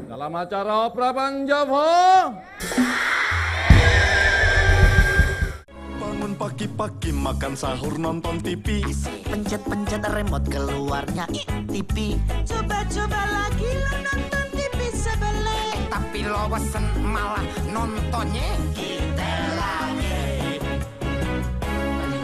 Dalam acara Opera Panjava. Bangun pagi-pagi makan sahur nonton TV. Pencet-pencet remote keluarnya TV. Coba-coba lagi lo nonton TV sebelah. Tapi lo bosen malah nontonnya kita lagi.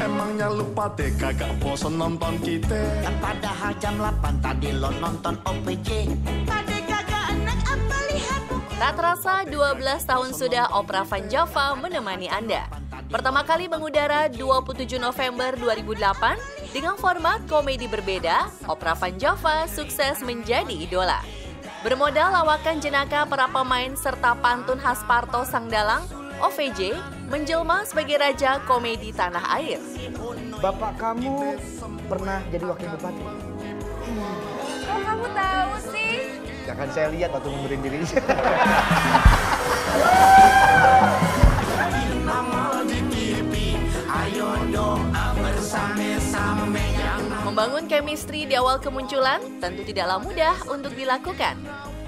Emangnya lupa deh kagak bosen nonton kita. Kan padahal jam 8 tadi lo nonton OPJ. Pada kagak enak apa lihat. Tak terasa 12 tahun sudah Opera Panjava menemani Anda. Pertama kali mengudara 27 November 2008 dengan format komedi berbeda, Opera Panjava sukses menjadi idola. Bermodal lawakan jenaka para pemain serta pantun khas Parto Sang Dalang, OVJ menjelma sebagai raja komedi tanah air. Bapak kamu pernah jadi wakil bupati? Kok kamu tahu sih? Ya kan saya lihat waktu mundurin diri. Membangun chemistry di awal kemunculan tentu tidaklah mudah untuk dilakukan.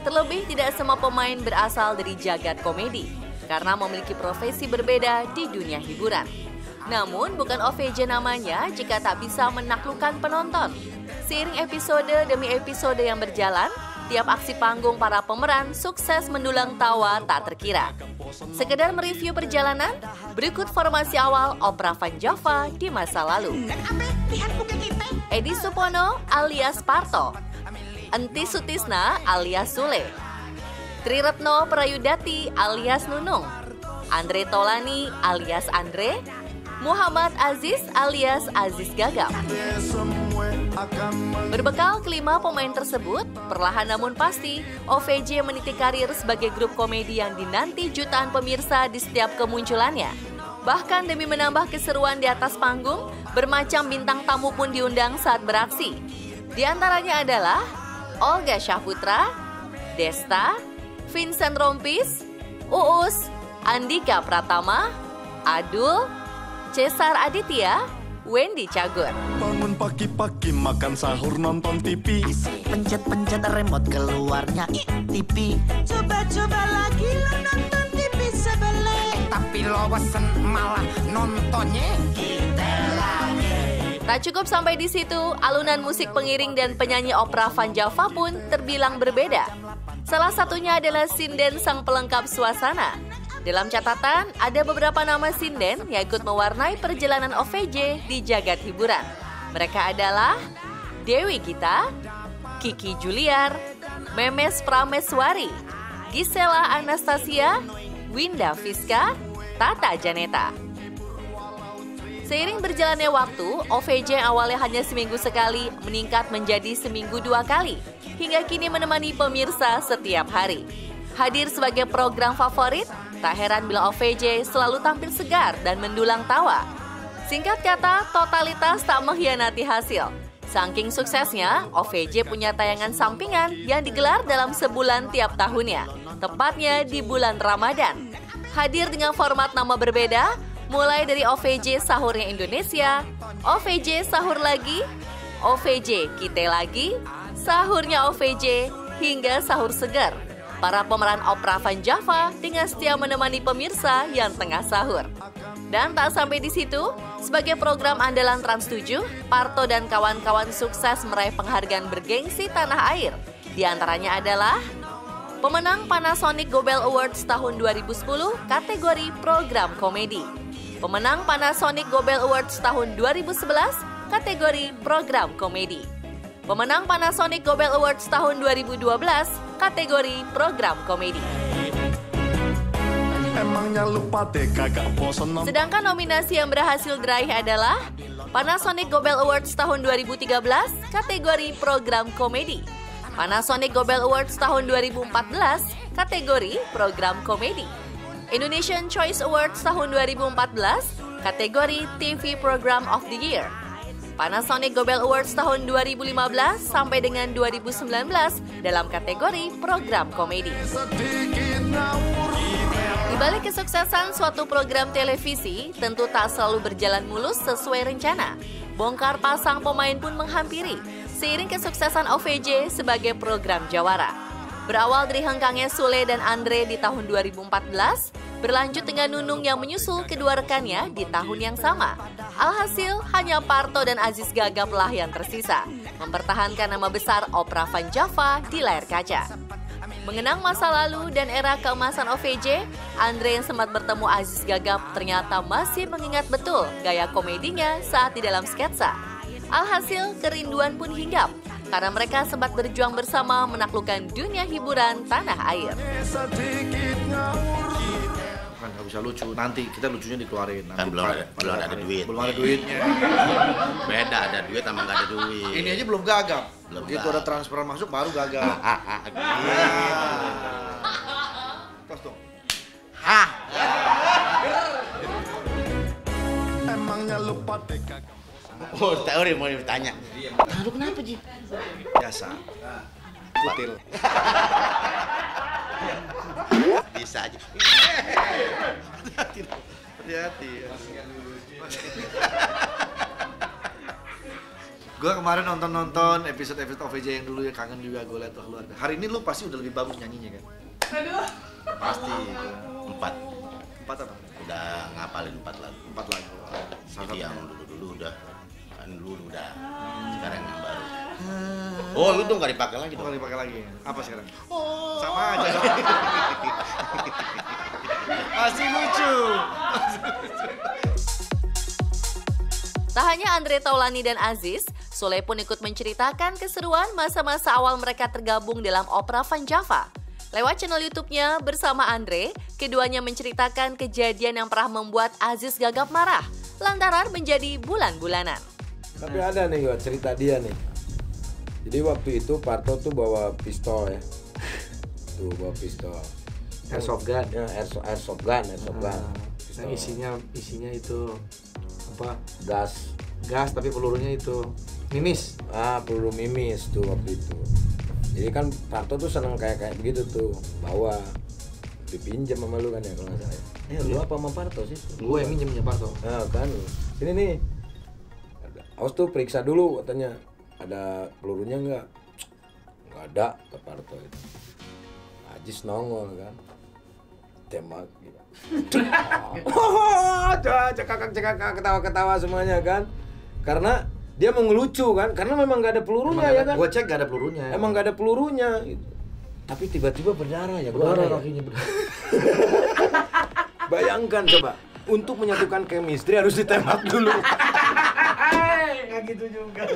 Terlebih tidak semua pemain berasal dari jagat komedi, karena memiliki profesi berbeda di dunia hiburan. Namun bukan OVJ namanya jika tak bisa menaklukkan penonton. Seiring episode demi episode yang berjalan, tiap aksi panggung para pemeran sukses mendulang tawa tak terkira. Sekedar mereview perjalanan, berikut formasi awal Opera Panjava di masa lalu. Edi Supono alias Parto, Enti Sutisna alias Sule, Triretno Prayudati alias Nunung, Andre Tolani alias Andre, Muhammad Aziz alias Aziz Gagap. Berbekal kelima pemain tersebut, perlahan namun pasti, OVJ meniti karir sebagai grup komedi yang dinanti jutaan pemirsa di setiap kemunculannya. Bahkan demi menambah keseruan di atas panggung, bermacam bintang tamu pun diundang saat beraksi. Di antaranya adalah Olga Syahputra, Desta, Vincent Rompis, Uus, Andika Pratama, Adul, Cesar Aditya, Wendy Cagur. Bangun pagi-pagi makan sahur nonton TV. Pencet-pencet remote keluarnya TV. Coba-coba lagi lo nonton TV sebelah. Tapi lo bosen malah nontonnya kita lagi. Tak cukup sampai di situ, alunan musik pengiring dan penyanyi Opera Panjava pun terbilang berbeda. Salah satunya adalah sinden sang pelengkap suasana. Dalam catatan, ada beberapa nama sinden yang ikut mewarnai perjalanan OVJ di jagat hiburan. Mereka adalah Dewi Gita, Kiki Juliar, Memes Prameswari, Gisela Anastasia, Winda Fiska, Tata Janeta. Seiring berjalannya waktu, OVJ yang awalnya hanya seminggu sekali meningkat menjadi seminggu 2 kali, hingga kini menemani pemirsa setiap hari. Hadir sebagai program favorit, tak heran bila OVJ selalu tampil segar dan mendulang tawa. Singkat kata, totalitas tak mengkhianati hasil. Saking suksesnya, OVJ punya tayangan sampingan yang digelar dalam sebulan tiap tahunnya, tepatnya di bulan Ramadan. Hadir dengan format nama berbeda, mulai dari OVJ Sahurnya Indonesia, OVJ Sahur Lagi, OVJ Kite Lagi, Sahurnya OVJ, hingga Sahur Segar. Para pemeran Opera Panjava dengan setia menemani pemirsa yang tengah sahur. Dan tak sampai di situ, sebagai program andalan Trans 7, Parto dan kawan-kawan sukses meraih penghargaan bergengsi tanah air. Di antaranya adalah pemenang Panasonic Gobel Awards tahun 2010 kategori program komedi. Pemenang Panasonic Gobel Awards tahun 2011 kategori program komedi. Pemenang Panasonic Gobel Awards tahun 2012 kategori program komedi. Emangnya lupa deh kagak bosen nonton. Sedangkan nominasi yang berhasil diraih adalah Panasonic Gobel Awards tahun 2013 kategori program komedi, Panasonic Gobel Awards tahun 2014 kategori program komedi, Indonesian Choice Awards tahun 2014 kategori TV Program of the Year, Panasonic Gobel Awards tahun 2015 sampai dengan 2019 dalam kategori program komedi. Di balik kesuksesan suatu program televisi, tentu tak selalu berjalan mulus sesuai rencana. Bongkar pasang pemain pun menghampiri, seiring kesuksesan OVJ sebagai program jawara. Berawal dari hengkangnya Sule dan Andre di tahun 2014, berlanjut dengan Nunung yang menyusul kedua rekannya di tahun yang sama. Alhasil, hanya Parto dan Aziz Gagap lah yang tersisa, mempertahankan nama besar Opera Van Java di layar kaca. Mengenang masa lalu dan era keemasan OVJ, Andre yang sempat bertemu Aziz Gagap ternyata masih mengingat betul gaya komedinya saat di dalam sketsa. Alhasil, kerinduan pun hinggap, karena mereka sempat berjuang bersama menaklukkan dunia hiburan tanah air. Kan nggak bisa lucu, nanti kita lucunya dikeluarin. Kan belum ada duit. Belum ada duitnya. Beda, ada duit sama nggak ada duit. Ini aja belum gagap. Belum Begitu gagap. ada transferan masuk baru gagap. Tos dong. Emangnya lupa deh kagak. Oh, tahu mau ditanya. Lu kenapa, Ji? Biasa. Kutil. Bisa aja. Hati-hati. Gue kemarin nonton episode OVJ yang dulu ya, kangen juga gue liat tuh luar. Hari ini lu pasti udah lebih bagus nyanyinya kan? Aduh. Pasti. 4. 4 apa? Udah ngapalin 4 lagu. 4 lagu. Jadi yang dulu udah. Kan dulu udah. Sekarang yang baru. Oh, itu nggak dipakai lagi dong. Bukan dipakai lagi. Apa sekarang? Sama aja. Masih lucu. Tak hanya Andre Taulani dan Aziz, Sule pun ikut menceritakan keseruan masa-masa awal mereka tergabung dalam Opera Van Java. Lewat channel YouTube-nya bersama Andre, keduanya menceritakan kejadian yang pernah membuat Aziz Gagap marah lantaran menjadi bulan-bulanan. Tapi ada nih cerita dia nih. Jadi waktu itu Parto tuh bawa pistol ya. Tuh bawa pistol. Airsoft gun. Ya, airsoft gun. Yang isinya itu apa? Gas tapi pelurunya itu mimis. Peluru mimis tuh waktu itu. Jadi kan Parto tuh seneng kayak begitu tuh, bawa dipinjam sama lu kan ya kalau nggak salah. Lu apa sama Parto sih? Gue yang minjemnya Parto. Nah kan, sini nih. Awas tuh periksa dulu katanya, ada pelurunya nggak? Nggak ada, kata Parto itu. Ajis nongol kan, tembak gitu. Cekakak ketawa-ketawa semuanya kan, karena dia mau ngelucu kan, karena memang nggak ada pelurunya ya kan. Gue cek nggak ada pelurunya. Emang nggak ada pelurunya gitu. Tapi tiba-tiba berdarah ya, berdarah kakinya berdarah. Bayangkan coba, untuk menyatukan chemistry harus ditembak dulu. Nggak gitu juga.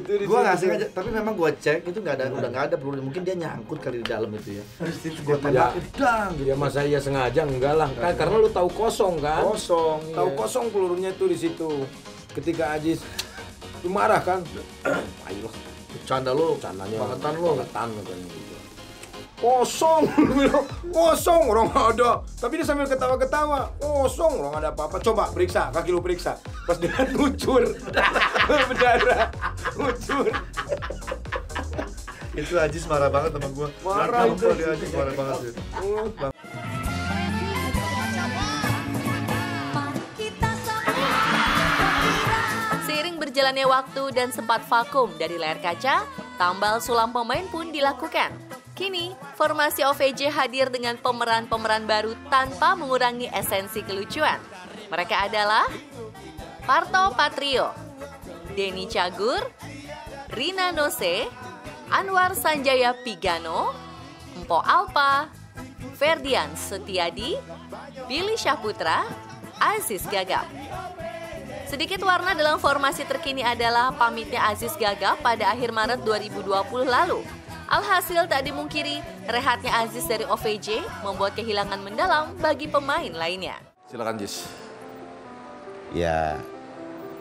Gue nggak sengaja, tapi memang gue cek itu nggak ada, udah nggak ada pelurunya. Mungkin dia nyangkut kali di dalam itu ya. Harus gue tembak, dang. Ya masa iya sengaja enggak lah, kan karena lu tahu kosong kan. Kosong. Tahu kosong pelurunya itu di situ. Ketika Ajis lu marah kan, ayolah. Canda lu, Candanya bangetan lu. Bangetan katanya gitu. Kosong, kosong orang nggak ada. Tapi dia sambil ketawa-ketawa, kosong orang ada apa-apa. Coba periksa, kaki lu periksa. Pas dia ngucur, berdarah, ngucur. Itu Ajis marah banget sama gue. Marah itu. Dia Ajis marah banget sih. Seiring berjalannya waktu dan sempat vakum dari layar kaca, tambal sulam pemain pun dilakukan. Kini, formasi OVJ hadir dengan pemeran-pemeran baru tanpa mengurangi esensi kelucuan. Mereka adalah Parto Patrio, Denny Cagur, Rina Nose, Anwar Sanjaya Pigano, Empo Alpa, Ferdian Setiadi, Billy Syahputra, Aziz Gagap. Sedikit warna dalam formasi terkini adalah pamitnya Aziz Gagap pada akhir Maret 2020 lalu. Alhasil tak dimungkiri, rehatnya Aziz dari OVJ membuat kehilangan mendalam bagi pemain lainnya. Silakan Jis. Ya,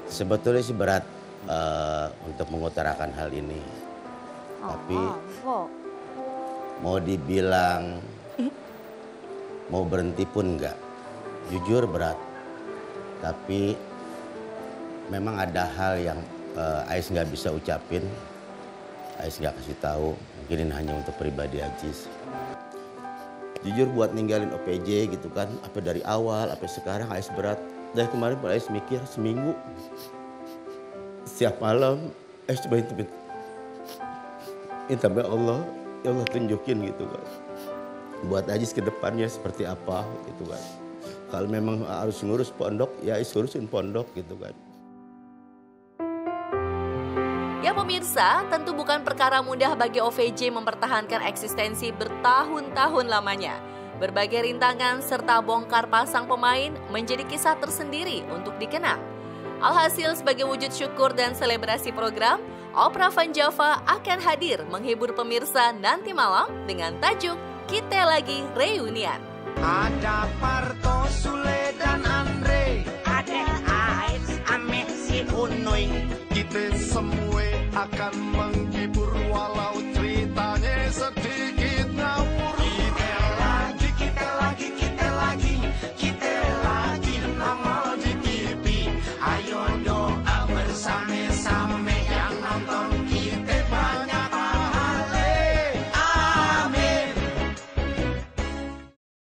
sebetulnya sih berat untuk mengutarakan hal ini. Tapi mau dibilang mau berhenti pun enggak. Jujur berat. Tapi memang ada hal yang Ais nggak bisa ucapin. Ais nggak kasih tahu, mungkin ini hanya untuk pribadi Ajis. Jujur buat ninggalin OPJ gitu kan, apa dari awal, apa sekarang Ais berat. Dari kemarin Ais mikir seminggu. Setiap malam Ais coba minta Allah ya Allah tunjukin gitu kan. Buat Ajis ke depannya seperti apa gitu kan. Kalau memang harus ngurus pondok, ya urusin pondok gitu kan. Ya pemirsa, tentu bukan perkara mudah bagi OVJ mempertahankan eksistensi bertahun-tahun lamanya. Berbagai rintangan serta bongkar pasang pemain menjadi kisah tersendiri untuk dikenang. Alhasil sebagai wujud syukur dan selebrasi program, Opera Van Java akan hadir menghibur pemirsa nanti malam dengan tajuk Kita Lagi Reunian. Ada Parto, Sule, dan Andre. Ada Ais, Ame, si Unoy. Kita semua akan